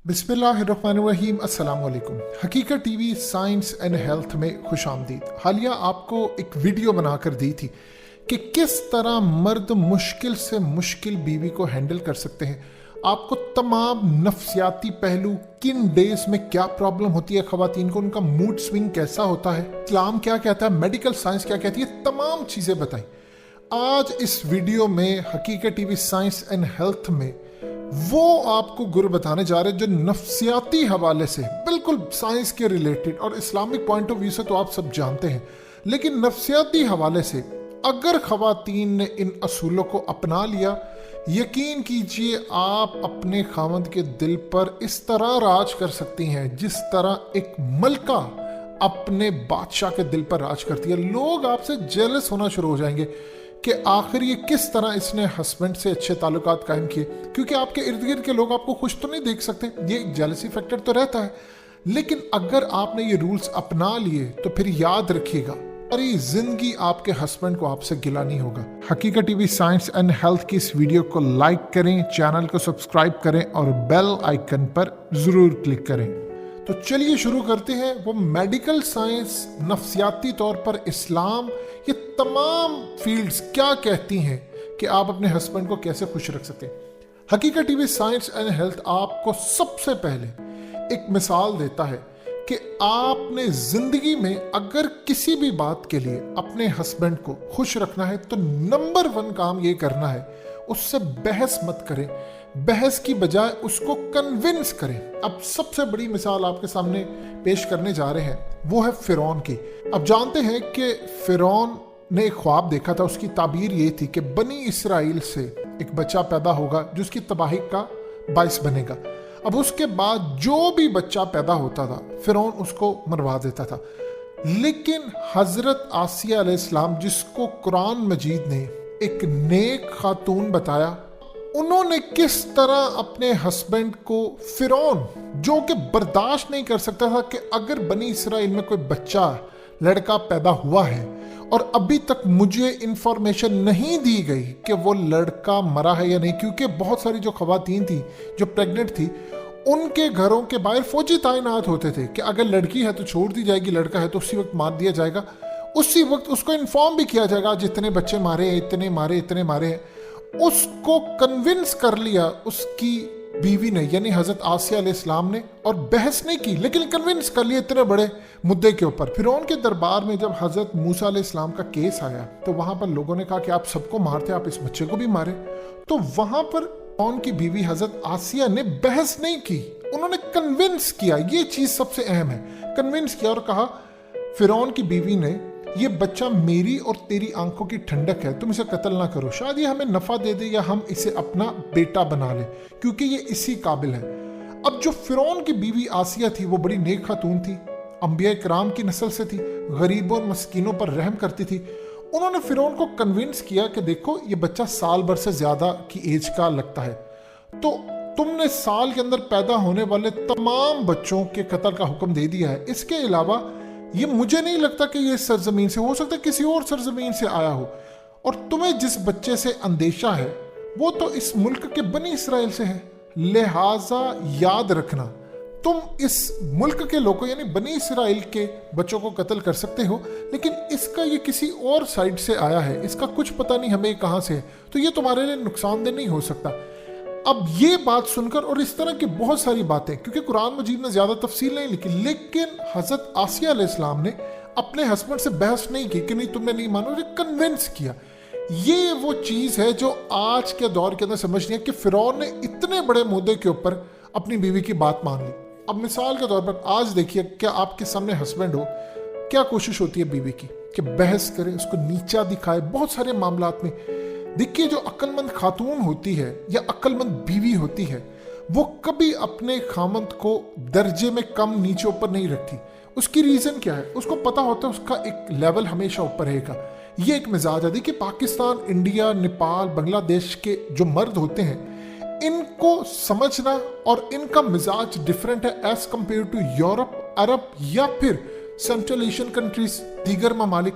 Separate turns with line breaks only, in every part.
बिस्मिल्लाहिर्रहमानिर्रहीम। अस्सलाम वालेकुम। हकीकत टीवी साइंस एंड हेल्थ में खुश आमदीद। हालिया आपको एक वीडियो बनाकर दी थी कि किस तरह मर्द मुश्किल से मुश्किल बीवी को हैंडल कर सकते हैं। आपको तमाम नफ्सियाती पहलू, किन डेज में क्या प्रॉब्लम होती है खवातीन को, उनका मूड स्विंग कैसा होता है, इस्लाम क्या कहता है, मेडिकल साइंस क्या कहती है, तमाम चीज़ें बताई। आज इस वीडियो में हकीकत टीवी साइंस एंड हेल्थ में वो आपको गुरु बताने जा रहे हैं जो नफ्सियाती हवाले से बिल्कुल साइंस के रिलेटेड, और इस्लामिक पॉइंट ऑफ व्यू से तो आप सब जानते हैं, लेकिन नफ्सियाती हवाले से अगर खवातीन ने इन असूलों को अपना लिया, यकीन कीजिए आप अपने खामद के दिल पर इस तरह राज कर सकती हैं जिस तरह एक मलका अपने बादशाह के दिल पर राज करती है। लोग आपसे जेलस होना शुरू हो जाएंगे कि आखिर ये किस तरह इसने हस्बैंड से अच्छे ताल्लुकात कायम किए, क्योंकि आपके इर्द गिर्द के लोग आपको खुश तो नहीं देख सकते, ये एक जेलसी फैक्टर तो रहता है। लेकिन अगर आपने ये रूल्स अपना लिए तो फिर याद रखिएगा सारी जिंदगी आपके हस्बैंड को आपसे गिला नहीं होगा। हकीकत टीवी साइंस एंड हेल्थ की इस वीडियो को लाइक करें, चैनल को सब्सक्राइब करें और बेल आइकन पर जरूर क्लिक करें। तो चलिए शुरू करते हैं। वो मेडिकल साइंस, नफ्सियाती तौर पर इस्लाम, ये तमाम फील्ड्स क्या कहती हैं कि आप अपने हस्बैंड को कैसे खुश रख सकते हैं। हकीकत टीवी साइंस एंड हेल्थ आपको सबसे पहले एक मिसाल देता है कि आपने जिंदगी में अगर किसी भी बात के लिए अपने हस्बैंड को खुश रखना है तो नंबर 1 काम ये करना है, उससे बहस मत करें, बहस की बजाय उसको कन्विंस करें। अब सबसे बड़ी मिसाल आपके सामने पेश करने जा रहे हैं, वो है फिरौन की। अब जानते हैं कि फिरौन ने एक ख्वाब देखा था, उसकी ताबीर ये थी कि बनी इसराइल से एक बच्चा पैदा होगा जो उसकी तबाही का बाइस बनेगा। अब उसके बाद जो भी बच्चा पैदा होता था फिरौन उसको मरवा देता था। लेकिन हजरत आसिया अलैहिस्सलाम, जिसको कुरान मजीद ने एक नेक खातून बताया, उन्होंने किस तरह अपने हस्बैंड को, फिरौन जो कि बर्दाश्त नहीं कर सकता था कि अगर बनी इसराइल में कोई बच्चा लड़का पैदा हुआ है और अभी तक मुझे इंफॉर्मेशन नहीं दी गई कि वो लड़का मरा है या नहीं, क्योंकि बहुत सारी जो खवातीन थी जो प्रेग्नेंट थी उनके घरों के बाहर फौजी तैनात होते थे कि अगर लड़की है तो छोड़ दी जाएगी, लड़का है तो उसी वक्त मार दिया जाएगा। उसी वक्त उसको इन्फॉर्म भी किया जाएगा जितने बच्चे मारे हैं, इतने मारे हैं। उसको कन्विंस कर लिया उसकी बीवी ने, यानी हजरत आसिया अलैहिस्सलाम ने, और बहस नहीं की लेकिन कन्विंस कर लिया इतने बड़े मुद्दे के ऊपर। फिर उनके दरबार में जब हजरत मूसा अलैहिस्सलाम का केस आया तो वहां पर लोगों ने कहा कि आप सबको मारते, आप इस बच्चे को भी मारे। तो वहां पर उनकी बीवी हजरत आसिया ने बहस नहीं की, उन्होंने कन्विंस किया। ये चीज सबसे अहम है, कन्विंस किया और कहा फिरौन की बीवी ने, ये बच्चा मेरी और तेरी आंखों की ठंडक है, तुम इसे कत्ल ना करो, शायद ये हमें नफा दे दे या हम इसे अपना बेटा बना ले, क्योंकि ये इसी काबिल है। अब जो फिरौन की बीवी आसिया थी वो बड़ी नेक खातून थी, अंबिया किराम की नस्ल से थी, गरीबों और मस्कीनों पर रहम करती थी। उन्होंने फिरौन को कन्विंस किया कि देखो ये बच्चा साल भर से ज्यादा की एज का लगता है, तो तुमने साल के अंदर पैदा होने वाले तमाम बच्चों के कत्ल का हुक्म दे दिया है। इसके अलावा ये मुझे नहीं लगता कि ये सरजमीन से, हो सकता है किसी और सरजमीन से आया हो, और तुम्हें जिस बच्चे से अंदेशा है वो तो इस मुल्क के बनी इसराइल से है, लिहाजा याद रखना तुम इस मुल्क के लोगों यानी बनी इसराइल के बच्चों को कत्ल कर सकते हो, लेकिन इसका ये किसी और साइड से आया है, इसका कुछ पता नहीं हमें कहां से है, तो ये तुम्हारे लिए नुकसानदेह नहीं हो सकता। अब ये बात सुनकर और इस तरह की बहुत सारी बातें, क्योंकि कुरान मजीद ने ज्यादा तफसील नहीं लिखी, लेकिन हजरत आसिया अलैहिस्सलाम ने अपने हस्बैंड से बहस नहीं की कि नहीं तुमने नहीं मानो, कन्विंस किया। ये वो चीज है जो आज के दौर के अंदर समझनी है कि फिरौन ने इतने बड़े मुद्दे के ऊपर अपनी बीवी की बात मान ली। अब मिसाल के तौर पर आज देखिए, क्या आपके सामने हस्बैंड हो, क्या कोशिश होती है बीवी की कि बहस करे, उसको नीचा दिखाए। बहुत सारे मामलात में देखिए जो अक्लमंद खातून होती है या अक्लमंद बीवी होती है वो कभी अपने खामंद को दर्जे में कम नीचे ऊपर नहीं रखती। उसकी रीजन क्या है, उसको पता होता है उसका एक लेवल हमेशा ऊपर रहेगा। ये एक मिजाज है। देखिए पाकिस्तान, इंडिया, नेपाल, बांग्लादेश के जो मर्द होते हैं इनको समझना और इनका मिजाज डिफरेंट है एज कंपेयर टू यूरोप, अरब या फिर सेंट्रल एशियन कंट्रीज, दीगर ममालिक।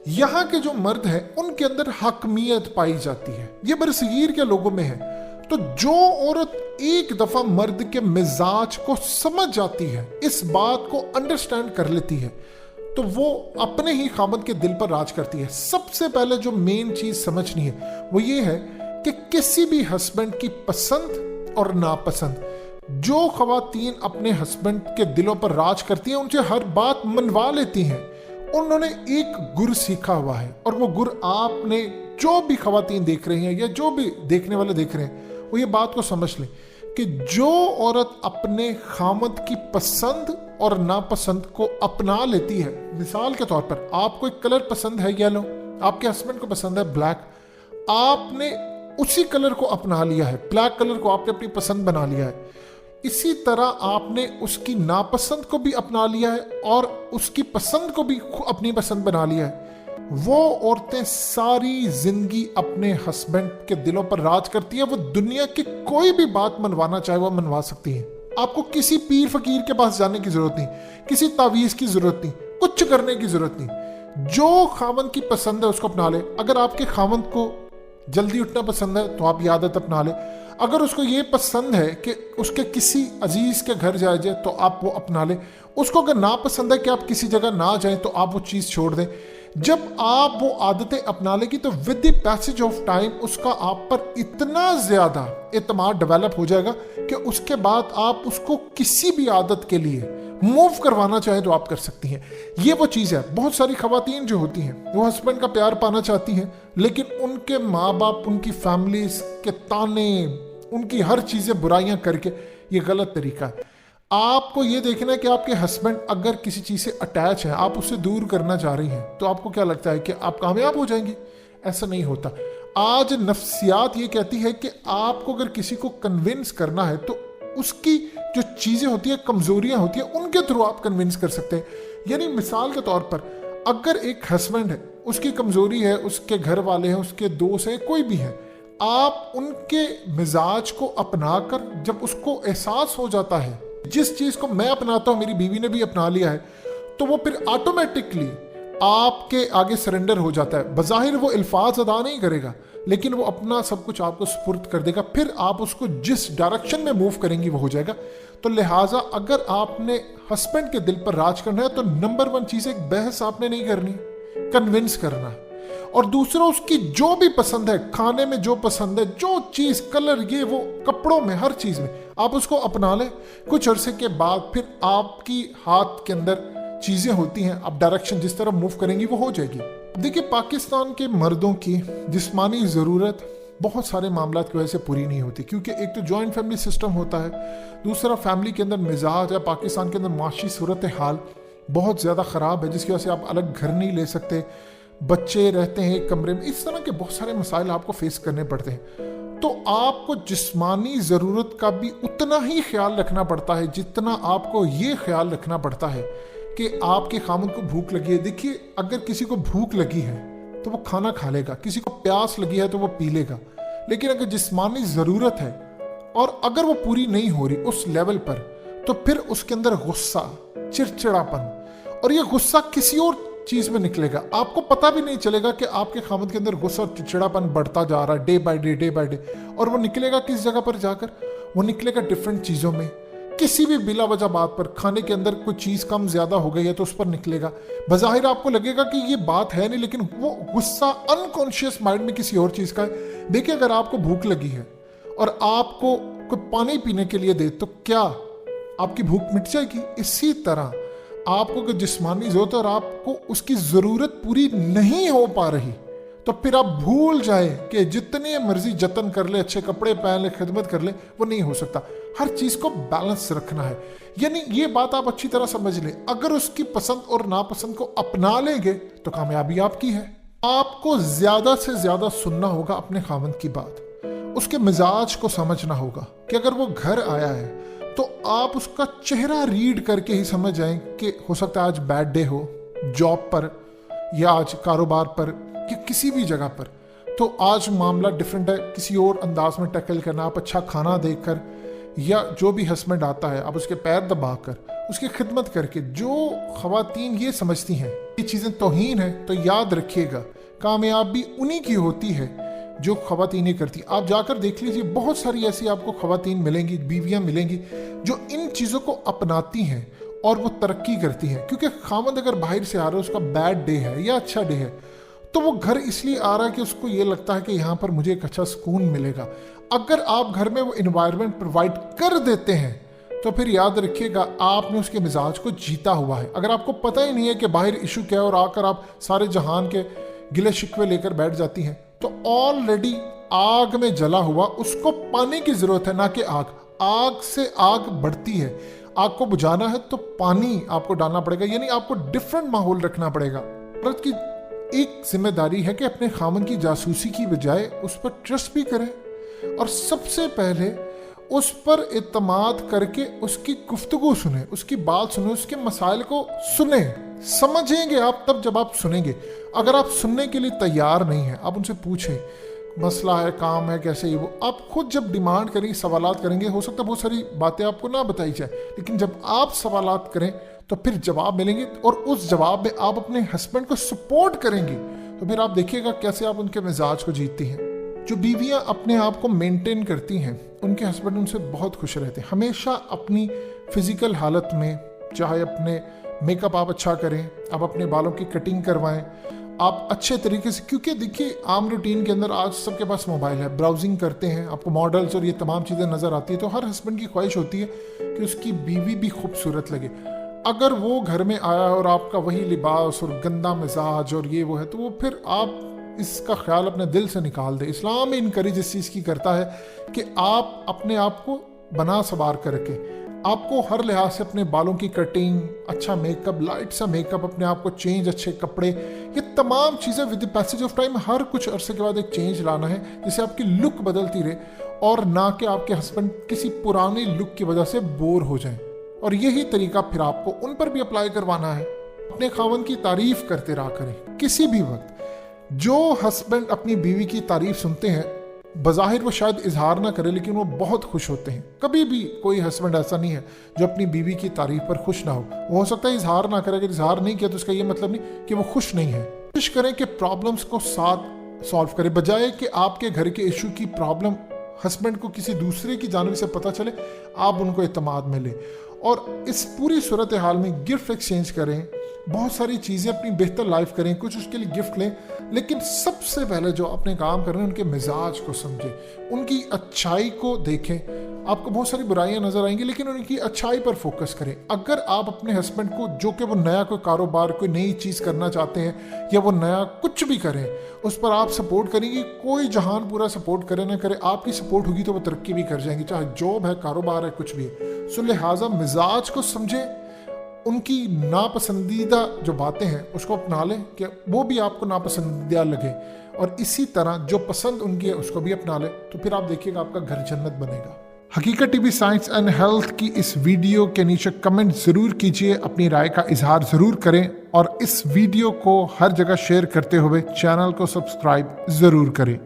यहाँ के जो मर्द हैं उनके अंदर हकमियत पाई जाती है, ये बरसगीर के लोगों में है। تو جو عورت ایک دفعہ مرد کے مزاج کو سمجھ جاتی ہے، اس بات کو انڈرسٹینڈ کر لیتی ہے، تو وہ اپنے ہی خاوند کے دل پر راج کرتی ہے۔ سب سے پہلے جو مین چیز سمجھنی ہے وہ یہ ہے کہ کسی بھی ہسبینڈ کی پسند اور ناپسند، جو خواتین اپنے ہسبینڈ کے دلوں پر راج کرتی ہیں، ان سے ہر بات منوا لیتی ہیں، انہوں نے ایک گر سیکھا ہوا ہے، اور وہ گر آپ نے جو بھی خواتین دیکھ رہی ہیں یا جو بھی دیکھنے والے دیکھ رہے ہیں وہ یہ بات کو سمجھ لیں کہ جو عورت اپنے خاوند کی پسند اور ناپسند کو اپنا لیتی ہے، مثال کے طور پر آپ کو ایک کلر پسند ہے یلو، آپ کے ہسبینڈ کو پسند ہے بلیک، آپ نے اسی کلر کو اپنا لیا ہے، بلیک کلر کو آپ نے اپنی پسند بنا لیا ہے، اسی طرح آپ نے اس کی ناپسند کو بھی اپنا لیا ہے اور اس کی پسند کو بھی اپنی پسند بنا لیا ہے۔ وہ عورتیں ساری زندگی اپنے ہسبینڈ کے دلوں پر راج کرتی ہیں، وہ دنیا کی کوئی بھی بات منوانا چاہے وہ منوا سکتی ہیں۔ آپ کو کسی پیر فقیر کے پاس جانے کی ضرورت نہیں، کسی تعویذ کی ضرورت نہیں، کچھ کرنے کی ضرورت نہیں۔ جو خاوند کی پسند ہے اس کو اپنا لے۔ اگر آپ کے خاوند کو جلدی اٹھنا پسند ہے تو آپ یہ عادت اپنا لے۔ اگر اس کو یہ پسند ہے کہ اس کے کسی عزیز کے گھر جائے تو آپ وہ اپنا لے۔ اس کو اگر ناپسند ہے کہ آپ کسی جگہ نہ جائیں تو آپ وہ چیز چھوڑ دیں۔ جب آپ وہ عادتیں اپنا لیں گی تو with the passage of time اس کا آپ پر اتنا زیادہ اعتماد ڈیولپ ہو جائے گا کہ اس کے بعد آپ اس کو کسی بھی عادت کے لیے موو کروانا چاہیں تو آپ کر سکتی ہیں۔ یہ وہ چیز ہے۔ بہت ساری خواتین جو ہوتی ہیں وہ ہسبینڈ کا پیار پانا چاہتی ہیں، لیکن ان کے ماں باپ، ان کی فیملیز کے تانے، ان کی ہر چیزیں برائیاں کر کے، یہ غلط طریقہ ہے۔ آپ کو یہ دیکھنا ہے کہ آپ کے ہسبینڈ اگر کسی چیز سے اٹیچ ہے، آپ اسے دور کرنا چاہ رہی ہیں، تو آپ کو کیا لگتا ہے کہ آپ کامیاب ہو جائیں گی؟ ایسا نہیں ہوتا۔ آج نفسیات یہ کہتی ہے کہ آپ کو اگر کسی کو کنونس کرنا ہے تو اس کی جو چیزیں ہوتی ہیں، کمزوریاں ہوتی ہیں، ان کے تھرو آپ کنونس کر سکتے ہیں۔ یعنی مثال کے طور پر اگر ایک ہسبینڈ ہے، اس کی کمزوری ہے، اس کے گھر والے ہیں، اس کے دوست ہیں، کوئی بھی ہے، آپ ان کے مزاج کو اپنا کر جب اس کو احساس ہو جاتا ہے جس چیز کو میں اپناتا ہوں میری بیوی نے بھی اپنا لیا ہے، تو وہ پھر آٹومیٹکلی آپ کے آگے سرنڈر ہو جاتا ہے۔ بظاہر وہ الفاظ ادا نہیں کرے گا، لیکن وہ اپنا سب کچھ آپ کو سپرد کر دے گا۔ پھر آپ اس کو جس ڈائریکشن میں موو کریں گی وہ ہو جائے گا۔ تو لہٰذا اگر آپ نے ہسبینڈ کے دل پر راج کرنا ہے تو نمبر 1 چیز، ایک بحث آپ نے نہیں کرنی، کنونس کرنا ہے۔ اور دوسرا، اس کی جو بھی پسند ہے، کھانے میں جو پسند ہے، جو چیز، کلر، یہ وہ، کپڑوں میں، ہر چیز میں آپ اس کو اپنا لیں۔ کچھ عرصے کے بعد پھر آپ کی ہاتھ کے اندر چیزیں ہوتی ہیں، آپ ڈائریکشن جس طرح موو کریں گی وہ ہو جائے گی۔ دیکھیں، پاکستان کے مردوں کی جسمانی ضرورت بہت سارے معاملات کی وجہ سے پوری نہیں ہوتی، کیونکہ ایک تو جوائنٹ فیملی سسٹم ہوتا ہے، دوسرا فیملی کے اندر مزاج ہے، پاکستان کے اندر معاشی صورتحال بہت زیادہ خراب ہے، جس کی وجہ سے آپ الگ گھر نہیں لے سکتے، بچے رہتے ہیں ایک کمرے میں، اس طرح کے بہت سارے مسائل آپ کو فیس کرنے پڑتے ہیں۔ تو آپ کو جسمانی ضرورت کا بھی اتنا ہی خیال رکھنا پڑتا ہے جتنا آپ کو یہ خیال رکھنا پڑتا ہے کہ آپ کے خامن کو بھوک لگی ہے۔ دیکھیے، اگر کسی کو بھوک لگی ہے تو وہ کھانا کھا لے گا، کسی کو پیاس لگی ہے تو وہ پی لے گا، لیکن اگر جسمانی ضرورت ہے اور اگر وہ پوری نہیں ہو رہی اس لیول پر، تو پھر اس کے اندر غصہ، چڑچڑاپن، اور یہ غصہ کسی اور چیز میں نکلے گا۔ آپ کو پتہ بھی نہیں چلے گا کہ آپ کے خامد کے اندر غصہ اور چڑچڑاپن بڑھتا جا رہا ہے ڈے بائی ڈے، اور وہ نکلے گا کس جگہ پر جا کر؟ وہ نکلے گا ڈیفرنٹ چیزوں میں، کسی بھی بلا وجہ بات پر، کھانے کے اندر کوئی چیز کم زیادہ ہو گئی ہے تو اس پر نکلے گا۔ بظاہر آپ کو لگے گا کہ یہ بات ہے نہیں، لیکن وہ غصہ انکانشیس مائنڈ میں کسی اور چیز کا ہے۔ دیکھیں، اگر آپ کو بھوک لگی ہے اور آپ کو کوئی پانی پینے کے لیے دے تو کیا آپ کی بھوک مٹ جائے گی؟ اسی طرح آپ کو جسمانی ضرورت اور آپ کو اس کی ضرورت پوری نہیں ہو پا رہی تو پھر آپ بھول جائیں کہ جتنے مرضی جتن کر لے، اچھے کپڑے پہن لے، خدمت کر لے، وہ نہیں ہو سکتا۔ ہر چیز کو بیلنس رکھنا ہے۔ یعنی یہ بات آپ اچھی طرح سمجھ لیں، اگر اس کی پسند اور ناپسند کو اپنا لیں گے تو کامیابی آپ کی ہے۔ آپ کو زیادہ سے زیادہ سننا ہوگا اپنے خاوند کی بات، اس کے مزاج کو سمجھنا ہوگا کہ اگر وہ گھر آیا ہے تو آپ اس کا چہرہ ریڈ کر کے ہی سمجھ جائیں کہ ہو سکتا ہے آج بیڈ ڈے ہو، جاب پر یا آج کاروبار پر یا کسی بھی جگہ پر، تو آج معاملہ ڈیفرنٹ ہے، کسی اور انداز میں ٹیکل کرنا۔ آپ اچھا کھانا دے کر یا جو بھی ہسبینڈ آتا ہے آپ اس کے پیر دبا کر، اس کی خدمت کر کے۔ جو خواتین یہ سمجھتی ہیں یہ چیزیں توہین ہیں، تو یاد رکھیے گا کامیابی انہی کی ہوتی ہے जो ख़वातीनें करती। आप जाकर देख लीजिए, बहुत सारी ऐसी आपको ख़वातीन मिलेंगी, बीवियां मिलेंगी जो इन चीज़ों को अपनाती हैं और वो तरक्की करती हैं। क्योंकि खामद अगर बाहर से आ रहा है, उसका बैड डे है या अच्छा डे है, तो वो घर इसलिए आ रहा है कि उसको ये लगता है कि यहाँ पर मुझे एक अच्छा सुकून मिलेगा। अगर आप घर में वो इन्वायरमेंट प्रोवाइड कर देते हैं तो फिर याद रखिएगा आपने उसके मिजाज को जीता हुआ है। अगर आपको पता ही नहीं है कि बाहर इशू क्या है और आकर आप सारे जहान के गिले शिकवे लेकर बैठ जाती हैं, तो ऑलरेडी आग में जला हुआ उसको पानी की जरूरत है, ना कि आग। आग से आग बढ़ती है। आग को बुझाना है तो पानी आपको डालना पड़ेगा, यानी आपको डिफरेंट माहौल रखना पड़ेगा। औरत की एक जिम्मेदारी है कि अपने खामन की जासूसी की बजाय उस पर ट्रस्ट भी करें और सबसे पहले उस पर एतमाद करके उसकी गुफ्तगू सुने, उसकी बात सुने, उसके मसाइल को सुने। समझेंगे आप तब जब आप सुनेंगे। अगर आप सुनने के लिए तैयार नहीं हैं, आप उनसे पूछें मसला है, काम है, कैसे ये वो। आप खुद जब डिमांड करेंगे, सवालात करेंगे, हो सकता है बहुत सारी बातें आपको ना बताई जाए, लेकिन जब आप सवालात करें तो फिर जवाब मिलेंगे और उस जवाब में आप अपने हस्बैंड को सपोर्ट करेंगे, तो फिर आप देखिएगा कैसे आप उनके मिजाज को जीतती हैं। जो बीवियां अपने आप को मेंटेन करती हैं, उनके हस्बैंड उनसे बहुत खुश रहते हैं। हमेशा अपनी फिजिकल हालत में, चाहे अपने मेकअप आप अच्छा करें, आप अपने बालों की कटिंग करवाएं, आप अच्छे तरीके से, क्योंकि देखिए आम रूटीन के अंदर आज सबके पास मोबाइल है, ब्राउजिंग करते हैं, आपको मॉडल्स और ये तमाम चीज़ें नज़र आती है, तो हर हस्बैंड की ख्वाहिश होती है कि उसकी बीवी भी खूबसूरत लगे। अगर वो घर में आया और आपका वही लिबास और गंदा मिजाज और ये वो है, तो वो फिर आप इसका ख्याल अपने दिल से निकाल दे। इस्लाम इनकरेज इस चीज़ की करता है कि आप अपने आप को बना सवार कर रखें। आपको हर लिहाज से अपने बालों की कटिंग, अच्छा मेकअप, लाइट सा मेकअप, अपने आप को चेंज, अच्छे कपड़े, ये तमाम चीज़ें with the passage of time हर कुछ अरसे के बाद एक चेंज लाना है, जिससे आपकी लुक बदलती रहे और ना कि आपके हस्बैंड किसी पुरानी लुक की वजह से बोर हो जाएं। और यही तरीका फिर आपको उन पर भी अप्लाई करवाना है। अपने खावन की तारीफ करते रहा करें किसी भी वक्त। जो हस्बैंड अपनी बीवी की तारीफ सुनते हैं, बज़ाहिर वो शायद इजहार ना करे, लेकिन वो बहुत खुश होते हैं। कभी भी कोई हस्बैंड ऐसा नहीं है जो अपनी बीवी की तारीफ पर खुश ना हो। वो हो सकता है इजहार ना करे, अगर इजहार नहीं किया तो उसका ये मतलब नहीं कि वो खुश नहीं है। कोशिश करें कि प्रॉब्लम्स को साथ सॉल्व करें, बजाय कि आपके घर के इशू की प्रॉब्लम हस्बैंड को किसी दूसरे की जानिब से पता चले, आप उनको एतमाद में लें। और इस पूरी सूरत हाल में गिफ्ट एक्सचेंज करें, बहुत सारी चीज़ें अपनी बेहतर लाइफ करें, कुछ उसके लिए गिफ्ट लें, लेकिन सबसे पहले जो अपने काम कर रहे हैं उनके मिजाज को समझें, उनकी अच्छाई को देखें। आपको बहुत सारी बुराइयां नजर आएंगी, लेकिन उनकी अच्छाई पर फोकस करें। अगर आप अपने हस्बैंड को, जो कि वो नया कोई कारोबार, कोई नई चीज़ करना चाहते हैं या वो नया कुछ भी करें, उस पर आप सपोर्ट करेंगे। कोई जहान पूरा सपोर्ट करे ना करे, आपकी सपोर्ट होगी तो वो तरक्की भी कर जाएंगे, चाहे जॉब है, कारोबार है, कुछ भी है। सो लिहाजा मिजाज को समझें, उनकी नापसंदीदा जो बातें हैं उसको अपना लें कि वो भी आपको नापसंदीदा लगे, और इसी तरह जो पसंद उनकी है उसको भी अपना लें, तो फिर आप देखिएगा आपका घर जन्नत बनेगा। हकीकत टीवी साइंस एंड हेल्थ की इस वीडियो के नीचे कमेंट ज़रूर कीजिए, अपनी राय का इजहार ज़रूर करें, और इस वीडियो को हर जगह शेयर करते हुए चैनल को सब्सक्राइब ज़रूर करें।